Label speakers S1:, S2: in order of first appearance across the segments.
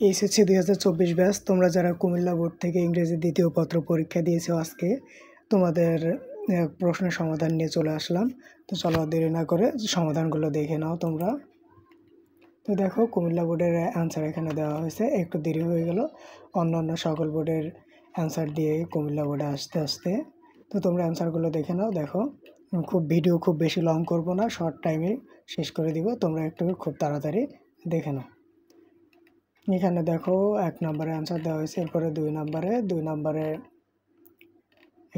S1: HSC 2024 batch তোমরা যারা Comilla board থেকে ইংরেজি দ্বিতীয় পত্র পরীক্ষা দিয়েছো আজকে তোমাদের প্রশ্নের সমাধান নিয়ে চলে আসলাম। তো চলো দেরি না করে সমাধানগুলো দেখে নাও তোমরা। তো দেখো কুমিল্লা বোর্ডের অ্যান্সার এখানে দেওয়া হয়েছে, একটু দেরি হয়ে গেল অন্যান্য সকল বোর্ডের অ্যান্সার দিয়ে কুমিল্লা বোর্ডে আসতে আসতে। তো তোমরা অ্যান্সারগুলো দেখে নাও। দেখো ভিডিও খুব বেশি লং করব না, শর্ট টাইমে শেষ করে দিব, তোমরা একটু খুব তাড়াতাড়ি দেখে নাও। এখানে দেখো 1 নম্বরে অ্যান্সার দেওয়া হয়েছে, এরপরে 2 নম্বরে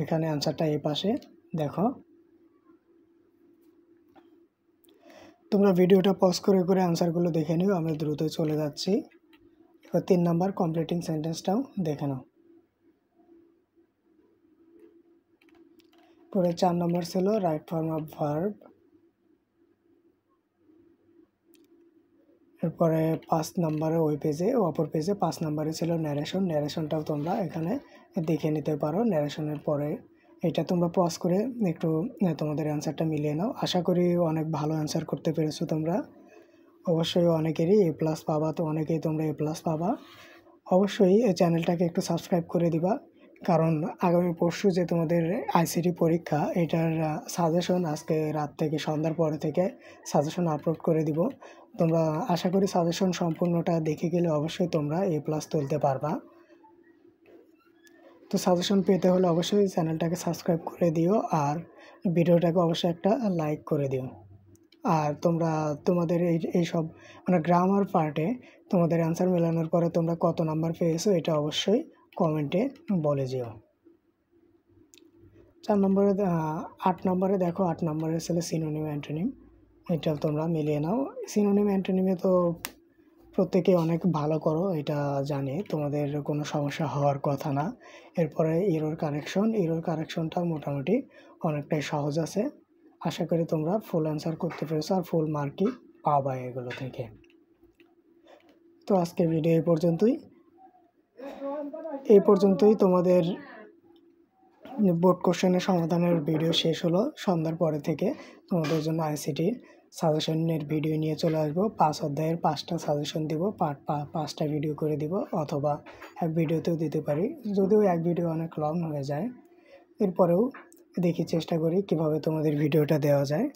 S1: এখানে অ্যান্সারটা এই পাশে দেখো। তোমরা ভিডিওটা পজ করে করে অ্যান্সারগুলো দেখে নিও, আমি দ্রুত চলে যাচ্ছি। এবার 3 নম্বর কমপ্লিটিং সেন্টেন্সটাও দেখে নাও। পরে 4 নম্বর ছিল রাইট ফর্ম অফ ভার্ব। এরপরে 5 নম্বরে ওই পেজে অপর পেজে 5 নম্বরে ছিল ন্যারেশনটাও তোমরা এখানে দেখে নিতে পারো। ন্যারেশনের পরে এটা তোমরা পজ করে একটু তোমাদের অ্যান্সারটা মিলিয়ে নাও। আশা করি অনেক ভালো অ্যান্সার করতে পেরেছো তোমরা। অবশ্যই অনেকেরই A+ পাবা, তো অনেকেই তোমরা A+ পাবা। অবশ্যই এই চ্যানেলটাকে একটু সাবস্ক্রাইব করে দিবা, কারণ আগামী পরশু যে তোমাদের আইসিটি পরীক্ষা এটার সাজেশন আজকে রাত থেকে সন্ধ্যার পরে থেকে সাজেশন আপলোড করে দিব। তোমরা আশা করি সাজেশন সম্পূর্ণটা দেখে গেলে অবশ্যই তোমরা A+ তুলতে পারবা। তো সাজেশন পেতে হলে অবশ্যই চ্যানেলটাকে সাবস্ক্রাইব করে দিও আর ভিডিওটাকে অবশ্যই একটা লাইক করে দিও। আর তোমরা তোমাদের এইসব মানে গ্রামার পার্টে তোমাদের অ্যান্সার মেলানোর পরে তোমরা কত নাম্বার পেয়েছো এটা অবশ্যই কমেন্টে বলে যেও। 4 নম্বরে 8 নম্বরে দেখো, 8 নম্বরে ছিল সিনোনিম অ্যান্টোনিম, এটা তোমরা মিলিয়ে নাও। সিনোনিম অ্যান্টোনিমে তো প্রত্যেকে অনেক ভালো করো, এটা জানি, তোমাদের কোনো সমস্যা হওয়ার কথা না। এরপরে এরর কারেকশনটা মোটামুটি অনেকটাই সহজ আছে। আশা করি তোমরা ফুল অ্যান্সার করতে পেরেছো আর ফুল মার্কই পাবা এগুলো থেকে। তো আজকের ভিডিও এই পর্যন্তই তোমাদের বোর্ড কোশ্চেনের সমাধানের ভিডিও শেষ হলো। সন্ধ্যার পরে থেকে তোমাদের জন্য আইসিটি সাজেশনের ভিডিও নিয়ে চলে আসবো। 5 অধ্যায়ের 5টা সাজেশন দিব, 5টা ভিডিও করে দিব, অথবা এক ভিডিওতেও দিতে পারি, যদিও এক ভিডিও অনেক লং হয়ে যায়। এরপরেও দেখি চেষ্টা করি কিভাবে তোমাদের ভিডিওটা দেওয়া যায়।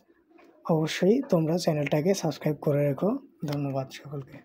S1: অবশ্যই তোমরা চ্যানেলটাকে সাবস্ক্রাইব করে রেখো। ধন্যবাদ সকলকে।